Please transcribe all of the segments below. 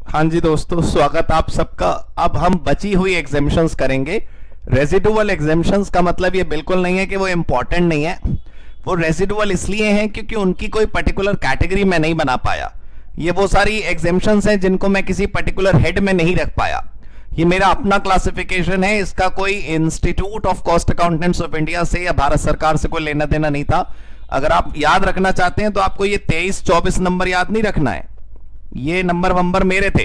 हाँ जी दोस्तों, स्वागत आप सबका। अब हम बची हुई एग्जेम्पशंस करेंगे। रेजिडुअल एग्जेम्पशंस का मतलब ये बिल्कुल नहीं है कि वो इंपॉर्टेंट नहीं है। वो रेजिडुअल इसलिए हैं क्योंकि उनकी कोई पर्टिकुलर कैटेगरी में नहीं बना पाया। ये वो सारी एग्जेम्पशंस हैं जिनको मैं किसी पर्टिकुलर हेड में नहीं रख पाया। ये मेरा अपना क्लासिफिकेशन है, इसका कोई institute of cost accountants of India से या भारत सरकार से कोई लेना देना नहीं था। अगर आप याद रखना चाहते हैं तो आपको ये 23-24 नंबर याद नहीं रखना है। ये नंबर मेरे थे।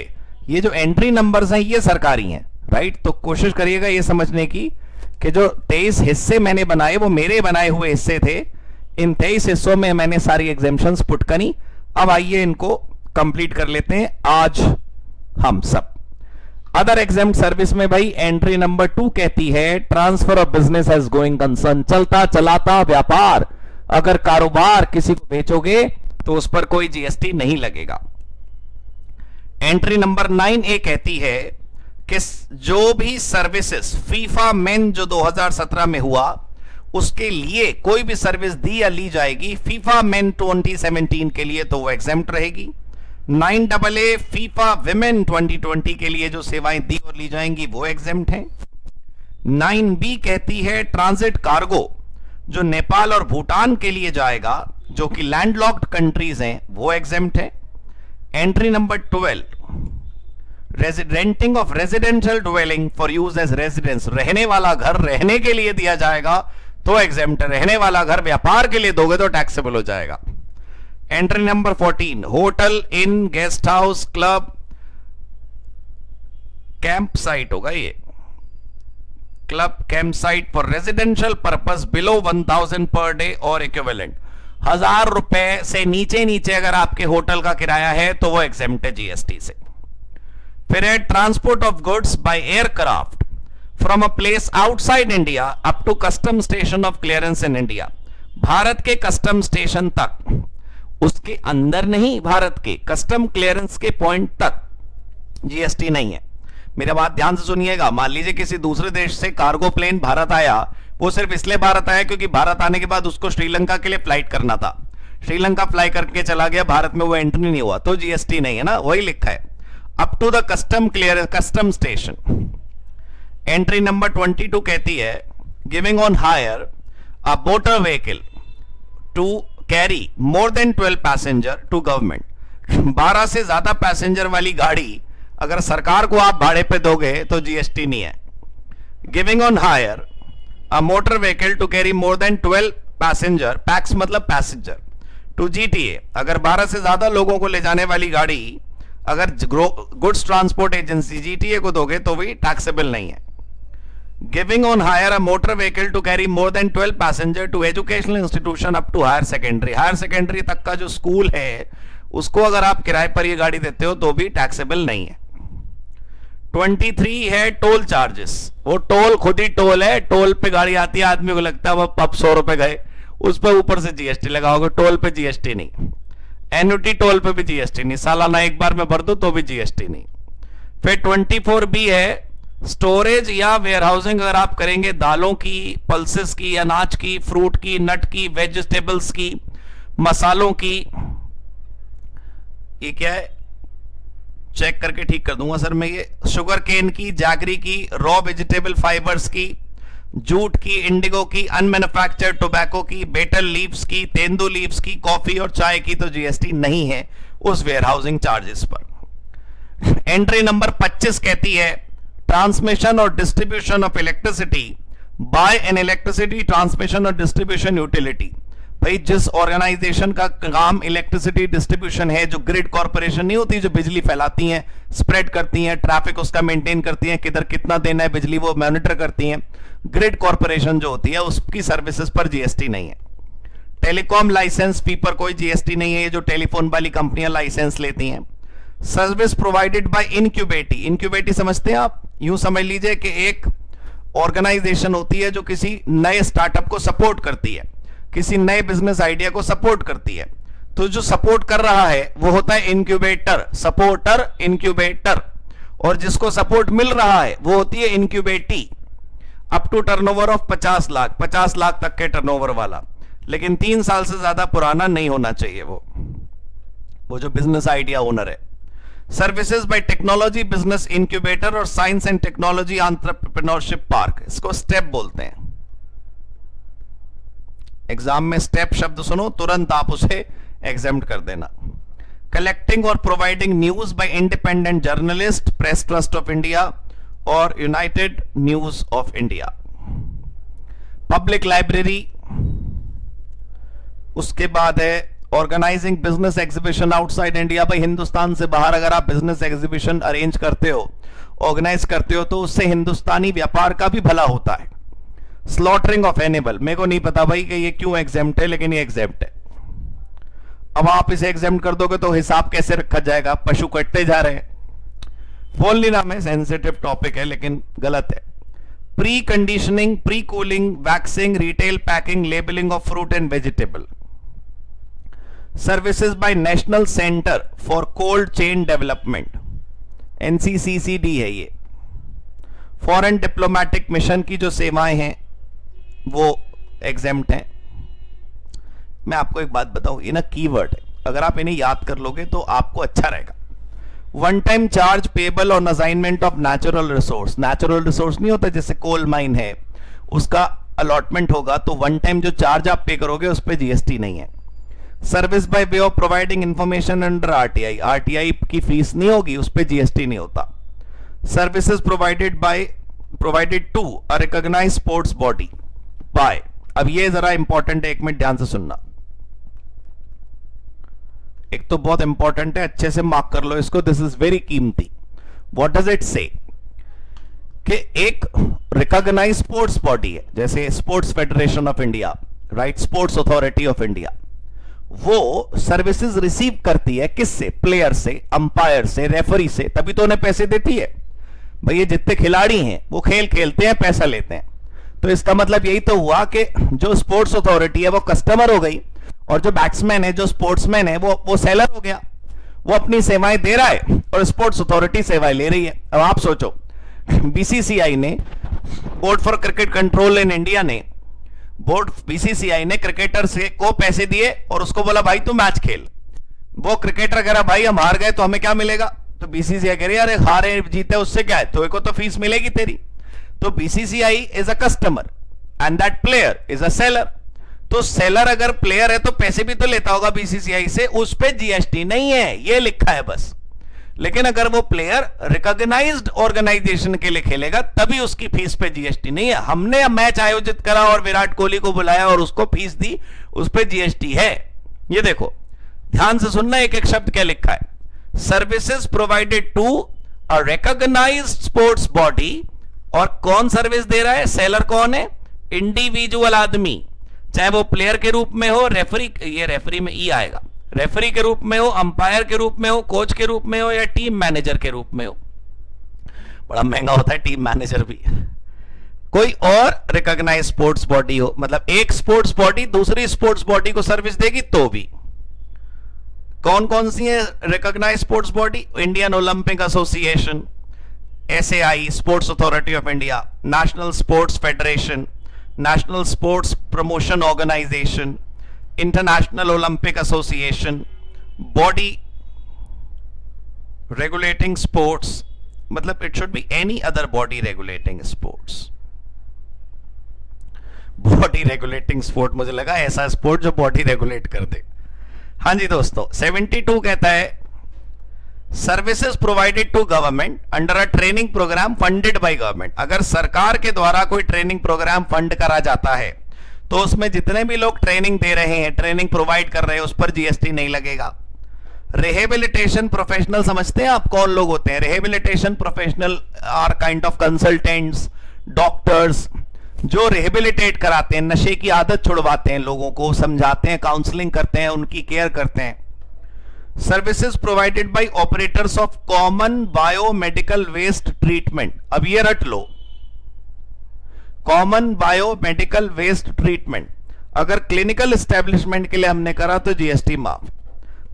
ये जो एंट्री नंबर्स हैं ये सरकारी हैं, राइट। तो कोशिश करिएगा ये समझने की कि जो 23 हिस्से मैंने बनाए वो मेरे बनाए हुए हिस्से थे। इन 23 हिस्सों में मैंने सारी एग्जेम्पशंस पुट करी। अब आइए इनको कंप्लीट कर लेते हैं आज हम सब। अदर एग्जाम्प्ट सर्विस में भाई एंट्री नंबर 2 कहती है transfer of business as going concern, चलता चलाता व्यापार। अगर कारोबार किसी को बेचोगे तो उस पर कोई जीएसटी नहीं लगेगा। एंट्री नंबर 9A कहती है कि जो भी सर्विसेज फीफा मेन जो 2017 में हुआ उसके लिए कोई भी सर्विस दी या ली जाएगी फीफा मेन 2017 के लिए तो वो एग्जेम्प्ट रहेगी। 9AA फीफा विमेन 2020 के लिए जो सेवाएं दी और ली जाएंगी वो एग्जेम्प्ट हैं। 9B कहती है ट्रांजिट कार्गो जो नेपाल और भूटान के लिए जाएगा जो कि लैंडलॉक्ड कंट्रीज हैं वो एग्जेम्प्ट है। Entry number 12 renting of residential dwelling for use as residence, रहने वाला घर रहने के लिए दिया जाएगा तो एग्जेम्प्ट है। रहने वाला घर व्यापार के लिए दोगे तो टैक्सेबल हो जाएगा। Entry number 14 hotel in guest house club camp site होगा। ये club camp site for residential purpose below 1000 per day और इक्विवेलेंट। 1000 रुपए से नीचे अगर आपके होटल का किराया है तो वो एग्जेम्प्ट है जीएसटी से। फिर है transport of goods by aircraft from a place outside India up to custom station of clearance in India. भारत के कस्टम स्टेशन तक, उसके अंदर नहीं, भारत के कस्टम क्लियरेंस के पॉइंट तक जीएसटी नहीं है। मेरा बात ध्यान से सुनिएगा। मान लीजिए किसी दूसरे देश से कार्गो प्लेन भारत आया, वो सिर्फ इसलिए भारत आया क्योंकि भारत आने के बाद उसको श्रीलंका के लिए फ्लाइट करना था। श्रीलंका फ्लाई करके चला गया, भारत में वो एंट्री नहीं हुआ तो जीएसटी नहीं है ना, वही लिखा है up to the custom clear custom station. Entry number 22 कहती है giving on hire a motor vehicle to carry more than 12 passenger to government. 12 से ज्यादा पैसेंजर वाली गाड़ी अगर सरकार को आप भाड़े पे दोगे तो जीएसटी नहीं है। Giving on hire a motor vehicle to carry more than 12 passenger, pax मतलब पैसेंजर, टू जीटीए, अगर 12 से ज्यादा लोगों को ले जाने वाली गाड़ी अगर गुड्स ट्रांसपोर्ट एजेंसी जीटीए को दोगे तो भी टैक्सेबल नहीं है। Giving on hire a motor vehicle to carry more than 12 passenger to educational institution up to higher secondary, higher secondary तक का जो स्कूल है उसको अगर आप किराए पर ये गाड़ी देते हो तो भी टैक्सेबल नहीं है। 23 है टोल चार्जेस। वो टोल खुद ही टोल है, टोल पे गाड़ी आती है, आदमी को लगता है वो अब 100 रुपए गए, उस पर ऊपर से जीएसटी लगाओगे, टोल पे जीएसटी नहीं। एन्युटी टोल पे भी जीएसटी नहीं, सालाना एक बार में भर दो तो भी जीएसटी नहीं। फिर 24B है स्टोरेज या वेयरहाउसिंग अगर आप करेंगे दालों की, पल्सेस की, अनाज की, फ्रूट की, नट की, वेजिटेबल्स की, मसालों की। ये क्या है, चेक करके ठीक कर दूंगा सर मैं। ये शुगर केन की, जैगरी की, रॉ वेजिटेबल फाइबर्स की, जूट की, इंडिगो की, अनमैन्युफैक्चर्ड टोबैको की, बेटल लीव्स की, तेंदू लीव्स की, कॉफी और चाय की तो जीएसटी नहीं है उस वेयरहाउसिंग चार्जेस पर। एंट्री नंबर 25 कहती है ट्रांसमिशन और distribution of electricity bye N electricity transmission और डिस्ट्रीब्यूशन यूटिलिटी। भाई जिस ऑर्गेनाइजेशन का काम इलेक्ट्रिसिटी डिस्ट्रीब्यूशन है, जो ग्रिड कॉर्पोरेशन नहीं होती जो बिजली फैलाती हैं, स्प्रेड करती हैं, ट्रैफिक उसका मेंटेन करती हैं, किधर कितना देना है बिजली वो मॉनिटर करती हैं, ग्रिड कॉर्पोरेशन जो होती है उसकी सर्विसेज पर जीएसटी नहीं है। टेलीकॉम लाइसेंस फी पर कोई जीएसटी नहीं है, ये जो टेलीफोन वाली कंपनियां लाइसेंस लेती हैं। सर्विस प्रोवाइडेड बाय इनक्यूबेटी, इनक्यूबेटी समझते हैं आप, यूं समझ लीजिए कि एक ऑर्गेनाइजेशन होती है जो किसी नए स्टार्टअप को सपोर्ट करती है, किसी नए बिजनेस आइडिया को सपोर्ट करती है, तो जो सपोर्ट कर रहा है वो होता है इनक्यूबेटर, सपोर्टर, इनक्यूबेटर, और जिसको सपोर्ट मिल रहा है वो होती है incubatee. Up to turnover of 50 lakh, 50 lakh तक के टर्नओवर वाला, लेकिन 3 साल से ज्यादा पुराना नहीं होना चाहिए वो जो बिजनेस आइडिया ओनर है। Services by technology business incubator और science and technology entrepreneurship park, इसको स्टेप बोलते हैं। एग्जाम में स्टेप शब्द सुनो तुरंत आप उसे एग्जाम्प्ट कर देना। कलेक्टिंग और providing news by independent journalist, press trust of India और united news of India. Public library, उसके बाद है organising business exhibition outside India. भाई हिंदुस्तान से बाहर अगर आप बिजनेस एग्जीबिशन अरेंज करते हो, ऑर्गेनाइज करते हो, तो उससे हिंदुस्तानी व्यापार का भी भला होता है। स्लॉटरिंग ऑफ एनिमल, मेरे को नहीं पता भाई कि ये क्यों एग्जेम्प्ट है, लेकिन ये एग्जेम्प्ट है। अब आप इसे एग्जेम्प्ट कर दोगे तो हिसाब कैसे रखा जाएगा, पशु कटते जा रहे हैं। बोल नहीं ना, मैं सेंसिटिव टॉपिक है लेकिन गलत है। Pre conditioning, pre cooling, waxing, retail packing, labelling of fruit and vegetable. Services by national centre for cold chain development, NCCCD है ये। फॉरेन डिप्लोमेटिक मिशन की जो सेवाएं हैं वो एग्जेम्प्ट हैं। मैं आपको एक बात बताऊं, ये ना कीवर्ड है, अगर आप इन्हें याद कर लोगे तो आपको अच्छा रहेगा। One time charge payable on assignment of natural resource. Natural resource नहीं होता, जैसे कोल माइन है, उसका अलॉटमेंट होगा तो वन टाइम जो चार्ज आप पे करोगे उस पर जीएसटी नहीं है। Service by way of providing information under RTI, RTI की फीस नहीं होगी, उस पर जीएसटी नहीं होता। Services provided to a recognised sports body by, अब ये जरा इंपॉर्टेंट है, एक मिनट ध्यान से सुनना। एक तो बहुत इंपॉर्टेंट है, अच्छे से मार्क कर लो इसको, दिस इज वेरी कीमती। व्हाट डज इट से कि एक रिकॉग्नाइज्ड स्पोर्ट्स बॉडी है, जैसे sports federation of India, right, sports authority of India, वो सर्विसेज रिसीव करती है किससे? प्लेयर से, अंपायर से, रेफरी से, तभी तो उन्हें पैसे देती है। भाई ये जितने खिलाड़ी हैं वो खेल खेलते हैं, पैसा लेते हैं, तो इसका मतलब यही तो हुआ कि जो स्पोर्ट्स अथॉरिटी है वो कस्टमर हो गई और जो बैट्समैन है, जो स्पोर्ट्समैन है, वो सेलर हो गया। वो अपनी सेवाएं दे रहा है और स्पोर्ट्स अथॉरिटी सेवाएं ले रही है। अब आप सोचो, बीसीसीआई ने, board for cricket control in India ने, बीसीसीआई ने क्रिकेटर से को पैसे दिए और उसको बोला भाई तू मैच खेल। वो क्रिकेटर कह रहा भाई हम हार गए तो हमें क्या मिलेगा? तो बीसीसीआई कह रही अरे हारे जीते उससे क्या है, तो तो फीस मिलेगी तेरी। तो BCCI is a customer and that player is a seller. तो सेलर अगर प्लेयर है तो पैसे भी तो लेता होगा बीसीसीआई से, उस पर जीएसटी नहीं है, ये लिखा है बस। लेकिन अगर वो प्लेयर रिकॉग्नाइज्ड ऑर्गेनाइजेशन के लिए खेलेगा तभी उसकी फीस पे जीएसटी नहीं है। हमने मैच आयोजित करा और विराट कोहली को बुलाया और उसको फीस दी, उस पर जीएसटी है। ये देखो ध्यान से सुनना, एक एक शब्द क्या लिखा है। Services provided to a recognised sports body, और कौन सर्विस दे रहा है? सेलर कौन है? इंडिविजुअल आदमी, चाहे वो प्लेयर के रूप में हो, रेफरी, ये रेफरी में ई आएगा, रेफरी के रूप में हो, अंपायर के रूप में हो, कोच के रूप में हो, या टीम मैनेजर के रूप में हो। बड़ा महंगा होता है टीम मैनेजर भी। कोई और रिकॉग्नाइज्ड स्पोर्ट्स बॉडी हो, मतलब एक स्पोर्ट्स बॉडी दूसरी स्पोर्ट्स बॉडी को सर्विस देगी तो भी। कौन कौन सी है recognised sports body? Indian Olympic association, SAI, sports authority of India, national sports federation, national sports promotion organisation, international Olympic association, body regulating sports, मतलब it should be any other body regulating sports. Body regulating sport, मुझे लगा ऐसा sport जो body regulate कर दे। हाँ जी दोस्तों, 72 कहता है services provided to government under a training programme funded by government. अगर सरकार के द्वारा कोई ट्रेनिंग प्रोग्राम फंड करा जाता है तो उसमें जितने भी लोग ट्रेनिंग दे रहे हैं, ट्रेनिंग प्रोवाइड कर रहे हैं, उस पर जीएसटी नहीं लगेगा। रिहेबिलिटेशन प्रोफेशनल समझते हैं आप कौन लोग होते हैं? Rehabilitation professional are kind of consultants, doctors, जो रिहेबिलिटेट कराते हैं, नशे की आदत छुड़वाते हैं, लोगों को समझाते हैं, काउंसलिंग करते हैं, उनकी केयर करते हैं। Services provided by operators of common biomedical waste treatment, अब ये रट लो, कॉमन बायोमेडिकल वेस्ट ट्रीटमेंट अगर क्लिनिकल एस्टेब्लिशमेंट के लिए हमने करा तो जीएसटी माफ।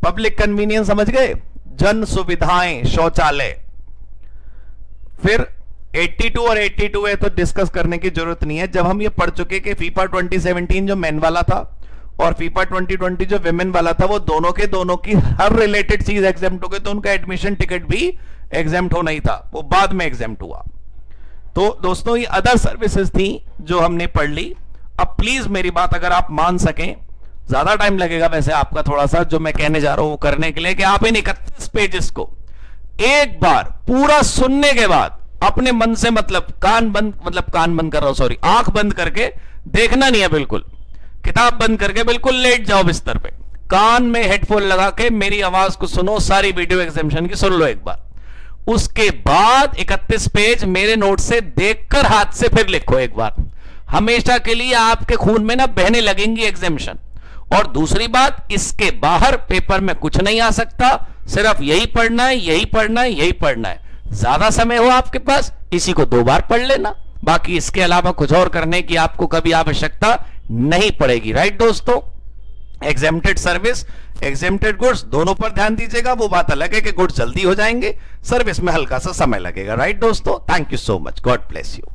पब्लिक कन्वीनियंस समझ गए, जन सुविधाएं, शौचालय। फिर 82 और 82 है तो डिस्कस करने की जरूरत नहीं है, जब हम ये पढ़ चुके कि फीफा 2017 जो मैन वाला था और फीफा 2020 जो विमेन वाला था वो दोनों के दोनों की हर रिलेटेड चीज एग्जेम्प्ट हो गई, तो उनका एडमिशन टिकट भी एग्जेम्प्ट हो नहीं था, वो बाद में एग्जेम्प्ट हुआ। तो दोस्तों ये अदर सर्विसेज थी जो हमने पढ़ ली। अब प्लीज मेरी बात अगर आप मान सकें, ज्यादा टाइम लगेगा वैसे आपका थोड़ा सा जो मैं कहने जा रहा हूं वो करने के लिए, कि आप इन 31 पेजेस को एक बार पूरा सुनने के बाद अपने मन से मतलब कान बंद कर रहा हूं, सॉरी, आंख बंद करके देखना नहीं है, बिल्कुल किताब बंद करके बिल्कुल लेट जाओ बिस्तर पे, कान में हेडफोन लगा के मेरी आवाज को सुनो, सारी वीडियो एग्जामिनेशन की सुन लो एक बार। उसके बाद 31 पेज मेरे नोट से देखकर हाथ से फिर लिखो एक बार, हमेशा के लिए आपके खून में ना बहने लगेंगी एग्जामिनेशन। और दूसरी बात, इसके बाहर पेपर में कुछ नहीं आ सकता, सिर्फ यही पढ़ना है, यही पढ़ना है, यही पढ़ना है। ज्यादा समय हो आपके पास, इसी को 2 बार पढ़ लेना, बाकी इसके अलावा कुछ और करने की आपको कभी आवश्यकता नहीं पड़ेगी। राइट दोस्तों, एग्जेम्प्टेड सर्विस, एग्जेम्प्टेड गुड्स दोनों पर ध्यान दीजिएगा। वो बात अलग है कि गुड्स जल्दी हो जाएंगे, सर्विस में हल्का सा समय लगेगा। राइट दोस्तों, thank you so much, God bless you.